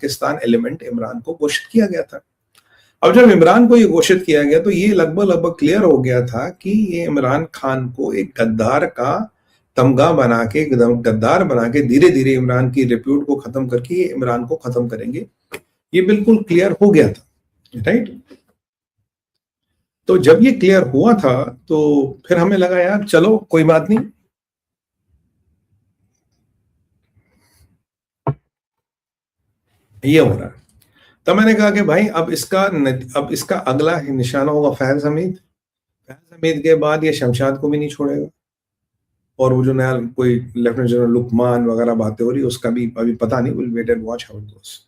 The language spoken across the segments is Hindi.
पाकिस्तान एलिमेंट इमरान को घोषित किया गया था। अब जब इमरान को ये घोषित किया गया तो ये लगभग क्लियर हो गया था कि ये इमरान खान को एक गद्दार का तमगा बना के, गद्दार बना के धीरे धीरे इमरान की रिप्यूट को खत्म करके ये इमरान को खत्म करेंगे। ये बिल्कुल क्लियर हो गया था, राइट। तो जब ये क्लियर हुआ था तो फिर हमें लगा यार चलो कोई बात नहीं, ये हो रहा है। तो मैंने कहा कि भाई अब इसका अगला निशाना होगा फैज हमीद। फैज हमीद के बाद ये शमशाद को भी नहीं छोड़ेगा, और वो जो नया कोई लेफ्टिनेंट जनरल लुकमान वगैरह बातें हो रही है उसका भी अभी पता नहीं, will wait and watch how it goes.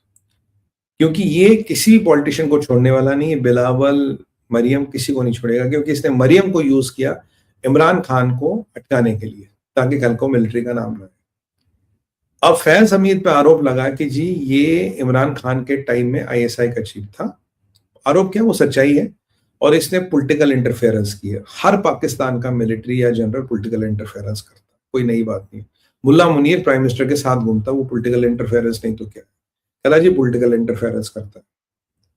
क्योंकि ये किसी भी पॉलिटिशियन को छोड़ने वाला नहीं है। बिलावल, मरियम किसी को नहीं छोड़ेगा, क्योंकि इसने मरियम को यूज किया इमरान खान को अटकाने के लिए, ताकि कल को मिलिट्री का नाम रहे। अब फैज हमीद पे आरोप लगा कि जी ये इमरान खान के टाइम में आईएसआई का चीफ था। आरोप क्या, वो सच्चाई है, और इसने पॉलिटिकल इंटरफेरेंस की है। हर पाकिस्तान का मिलिट्री या जनरल पॉलिटिकल इंटरफेरेंस करता, कोई नई बात नहीं। मुल्ला मुनीर प्राइम मिनिस्टर के साथ घूमता, वो पॉलिटिकल इंटरफेरेंस नहीं तो क्या, कला जी पॉलिटिकल इंटरफेरेंस करता है,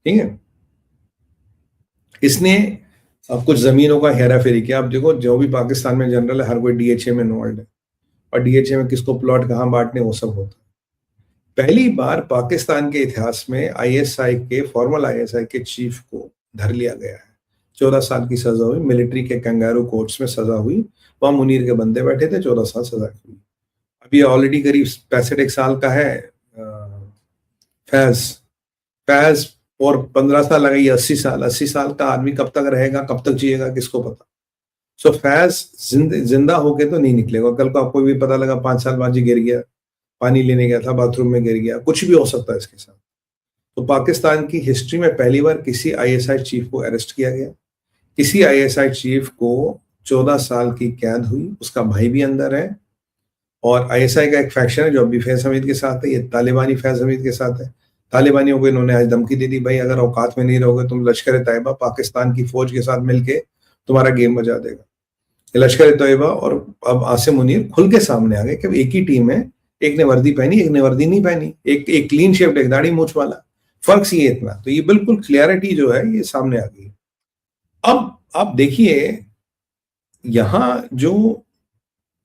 ठीक है। इसने अब कुछ जमीनों का हेरा फेरी किया। अब देखो जो भी पाकिस्तान में जनरल है हर कोई डीएचए में इन्वॉल्व है, और डीएचए में किसको प्लॉट कहां बांटने वो सब होता है। पहली बार पाकिस्तान के इतिहास में आईएसआई के, फॉर्मल आईएसआई के चीफ को धर लिया गया है। 14 साल की सजा हुई, मिलिट्री के कंगारू कोर्ट्स में सजा हुई, वहां मुनीर के बंदे बैठे थे, 14 साल सजा हुई। अभी ऑलरेडी करीब 65 साल का है फैज, और 15 साल लगाइए 80 साल का आदमी कब तक रहेगा, कब तक जिएगा, किसको पता। सो फैज जिंदा होके तो नहीं निकलेगा। कल को आपको भी पता लगा 5 साल बाद जी गिर गया, पानी लेने गया था, बाथरूम में गिर गया, कुछ भी हो सकता है इसके साथ। तो पाकिस्तान की हिस्ट्री में पहली बार किसी आईएसआई चीफ को अरेस्ट किया गया। किसी आईएसआई चीफ को 14 साल की कैद हुई, उसका भाई भी अंदर है। और आईएसआई का एक फैक्शन है जो अभी फैज हमीद के साथ है, ये तालिबानी फैज हमीद के साथ है। तालिबानियों को इन्होंने आज धमकी दे दी, भाई अगर औकात में नहीं रहोगे तुम, लश्कर तैयबा पाकिस्तान की फौज के साथ मिलके तुम्हारा गेम बजा देगा। लश्कर तैयबा और अब आसिम मुनीर खुल के सामने आ गए कि एक ही टीम है, एक ने वर्दी पहनी, एक ने वर्दी नहीं पहनी, एक क्लीन शेप्ड, एक दाढ़ी मूछ वाला, फर्क ये इतना। तो ये बिल्कुल क्लियरिटी जो है ये सामने आ गई। अब आप देखिए यहां जो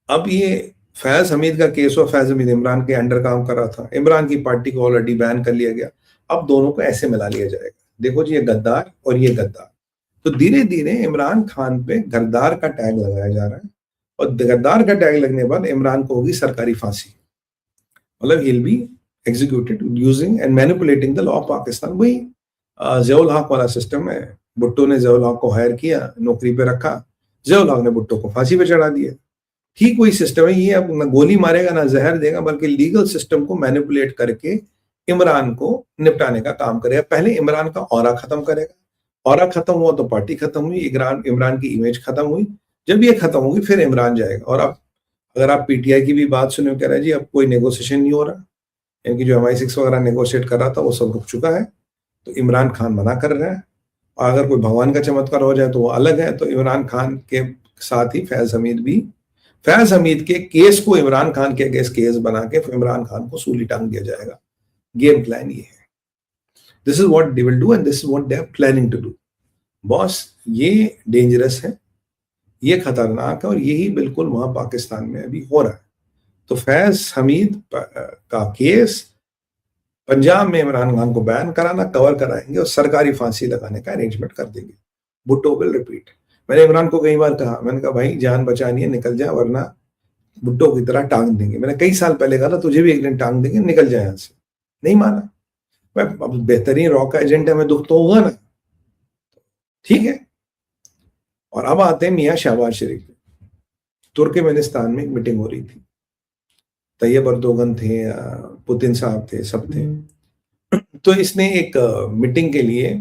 अब ये फैज हमीद का केस हो, फैज हमीद इमरान के अंडर काम कर रहा था, इमरान की पार्टी को ऑलरेडी बैन कर लिया गया, अब दोनों को ऐसे मिला लिया जाएगा। देखो जी ये गद्दार और ये गद्दार, तो धीरे धीरे इमरान खान पे गद्दार का टैग लगाया जा रहा है, और गद्दार का टैग लगने के बाद इमरान को होगी सरकारी फांसी, मतलब he will be executed using and manipulating the law of Pakistan. वही ज़ियाउल हक वाला सिस्टम है। भुट्टो ने ज़ियाउल हक को हायर किया, नौकरी पे रखा, ज़ियाउल हक ने भुट्टो को फांसी पे चढ़ा दिया। ठीक वही सिस्टम है ये। अब न गोली मारेगा ना जहर देगा, बल्कि लीगल सिस्टम को मैनिपुलेट करके इमरान को निपटाने का काम करेगा। पहले इमरान का ऑरा खत्म करेगा, ऑरा खत्म हुआ तो पार्टी खत्म हुई, इमरान की इमेज खत्म हुई। जब ये खत्म होगी फिर इमरान जाएगा। और अब अगर आप पीटीआई की भी बात सुने, कह रहा है जी अब कोई नेगोशिएशन नहीं हो रहा, इनकी जो MI6 वगैरह नेगोशिएट कर रहा था वो सब रुक चुका है, तो इमरान खान मना कर रहा है। और अगर कोई भगवान का चमत्कार हो जाए तो वो अलग है। तो इमरान खान के साथ ही फैज हमीद के केस को इमरान खान के अगेंस्ट केस बना के इमरान खान को सूली टांग दिया जाएगा। गेम प्लान ये है। This is what they will do and this is what they are planning to do. Boss ये डेंजरस है, ये खतरनाक है, और यही बिल्कुल वहां पाकिस्तान में अभी हो रहा है। तो फैज हमीद का केस पंजाब में इमरान खान को बैन कराना, कवर कराएंगे और सरकारी फांसी लगाने का अरेंजमेंट कर देंगे। Bhutto will repeat. मैंने इमरान को कई बार कहा, मैंने कहा भाई जान बचानी है निकल जाए, वरना भुट्टो की तरह टांग देंगे। मैंने कई साल पहले कहा था तुझे भी एक दिन टांग देंगे, निकल जाए यहां से। नहीं माना। मैं अब बेहतरीन रॉ का एजेंट है, मैं दुख तो होगा ना, ठीक है। और अब आते हैं मियाँ शहबाज शरीफ। तुर्कमेनिस्तान में एक मीटिंग हो रही थी, तैयब अर्दोगन थे, पुतिन साहब थे, सब थे। तो इसने एक मीटिंग के लिए,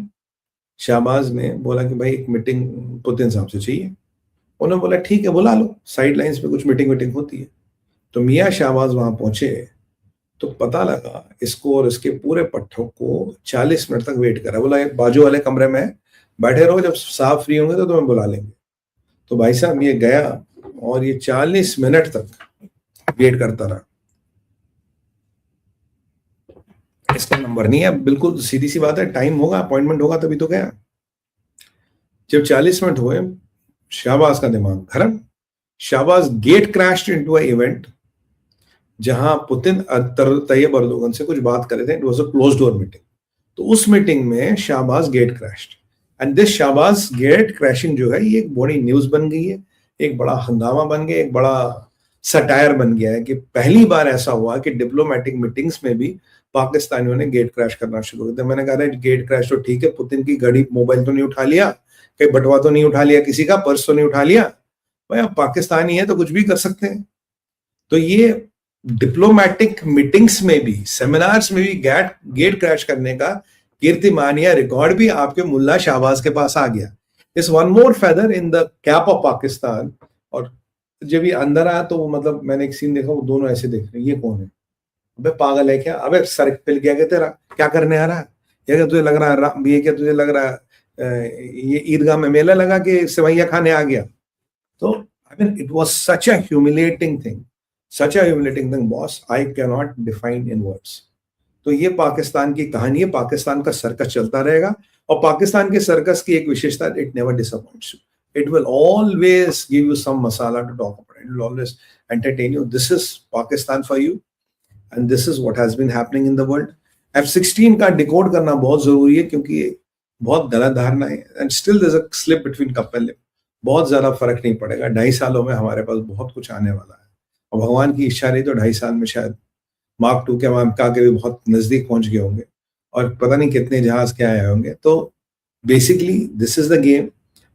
शहबाज ने बोला कि भाई एक मीटिंग पुतिन साहब से चाहिए। उन्होंने बोला ठीक है बुला लो, साइड लाइन्स पे कुछ मीटिंग होती है। तो मियाँ शहबाज वहां पहुंचे तो पता लगा इसको और इसके पूरे पट्टों को 40 मिनट तक वेट करा। बोला एक बाजू वाले कमरे में बैठे रहो, जब साहब फ्री होंगे तो तुम्हें बुला लेंगे। तो भाई साहब ये गया और ये 40 मिनट तक वेट करता रहा। इसका नंबर नहीं है, बिल्कुल सीधी सी बात है, टाइम होगा, अपॉइंटमेंट होगा तभी तो गया। जब 40 मिनट हुए, शाहबाज का दिमाग गरम, Shahbaz gate crashed into a event जहां पुतिन तैयब अर्दोगन से कुछ बात कर रहे थे। It was a close door meeting. तो उस मीटिंग में Shahbaz gate crashed, and this Shahbaz gate crashing जो है ये एक बड़ी न्यूज बन गई है, एक बड़ा हंगामा बन गया, एक बड़ा सटायर बन गया है कि पहली बार ऐसा हुआ कि डिप्लोमेटिक मीटिंग्स में भी पाकिस्तानियों ने गेट क्रैश करना शुरू कर दिया। मैंने कहा गेट क्रैश तो ठीक है, पुतिन की घड़ी मोबाइल तो नहीं उठा लिया, कहीं बटवा तो नहीं उठा लिया, किसी का पर्स तो नहीं उठा लिया, भाई आप पाकिस्तानी है तो कुछ भी कर सकते हैं। तो ये डिप्लोमेटिक मीटिंग्स में भी, सेमिनार्स में भी गेट क्रैश करने का कीर्तिमान या रिकॉर्ड भी आपके मुल्ला शाहबाज के पास आ गया। इस one more feather in the cap of Pakistan. और जब ये अंदर आया तो वो मतलब मैंने एक सीन देखा, वो दोनों ऐसे देख रहे हैं, ये कौन है, अबे पागल है क्या, अबे सर पिल गया क्या तेरा, क्या करने आ रहा है, क्या तुझे लग रहा है, ये क्या तुझे लग रहा है ये ईदगाह में मेला लगा के सेवैया खाने आ गया। तो I mean it was such a humiliating thing, such a humiliating thing, boss. I cannot define in words. तो ये पाकिस्तान की कहानी है, पाकिस्तान का सर्कस चलता रहेगा, और पाकिस्तान के सर्कस की एक विशेषता, it never disappoints you, it will always give you some masala to talk about, it will always entertain you. This is Pakistan for you and this is what has been happening in the world. F-16 का डिकोड करना बहुत जरूरी है क्योंकि बहुत गलत धारणा है, and still there is a slip between cup and lip. बहुत ज्यादा फर्क नहीं पड़ेगा, 2.5 सालों में हमारे पास बहुत कुछ आने वाला है, और भगवान की इच्छा रही तो 2.5 साल में शायद मार्क 2 के अमेरिका के भी बहुत नजदीक पहुंच गए होंगे, और पता नहीं कितने जहाज के आए होंगे। तो basically this is the game.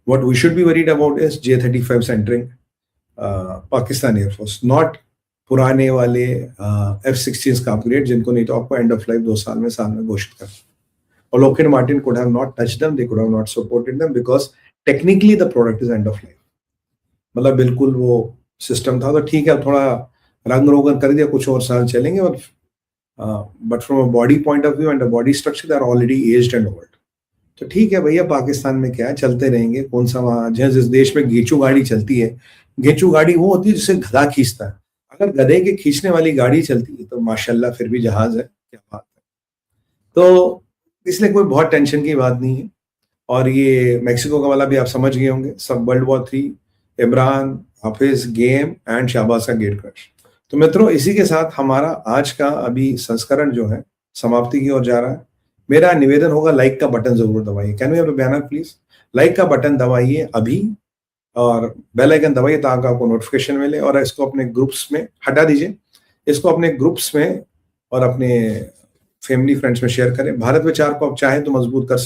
What we should be worried about is J-35 centering Pakistan air force, not पुराने वाले F-16 का अपग्रेड, जिनको नहीं तो आपको एंड ऑफ लाइफ 2 साल में घोषित कर। और Lockheed Martin could have not touched them, they could have not supported them because technically the product is end of life। मतलब बिल्कुल वो सिस्टम था, तो ठीक है थोड़ा रंग रोगन कर दिया, कुछ और साल चलेंगे, but from a body point of view and a body structure they are already aged and old. तो ठीक है भैया, पाकिस्तान में क्या है, चलते रहेंगे। कौन सा वहां जिस देश में गेचू गाड़ी चलती है, गेचू गाड़ी वो होती है जिसे गधा खींचता है, अगर गधे के खींचने वाली गाड़ी चलती है तो माशाल्लाह फिर भी जहाज है, क्या बात है। तो इसलिए कोई बहुत टेंशन की बात नहीं है। और ये मैक्सिको का वाला भी आप समझ गए होंगे, सब World War III, Imran, Hafiz, game and Shahbaz का गेट क्रैश। तो मित्रों, इसी के साथ हमारा आज का अभी संस्करण जो है समाप्ति की ओर जा रहा है। मेरा निवेदन होगा, लाइक का बटन जरूर दबाइए। Can we have a banner please? Like का बटन दबाइए अभी, और बेल आइकन दबाइए ताकि आपको नोटिफिकेशन मिले, और इसको अपने ग्रुप्स में हटा दीजिए, इसको अपने ग्रुप्स में और अपने फैमिली फ्रेंड्स में शेयर करें। भारत विचार को आप चाहें तो मजबूत कर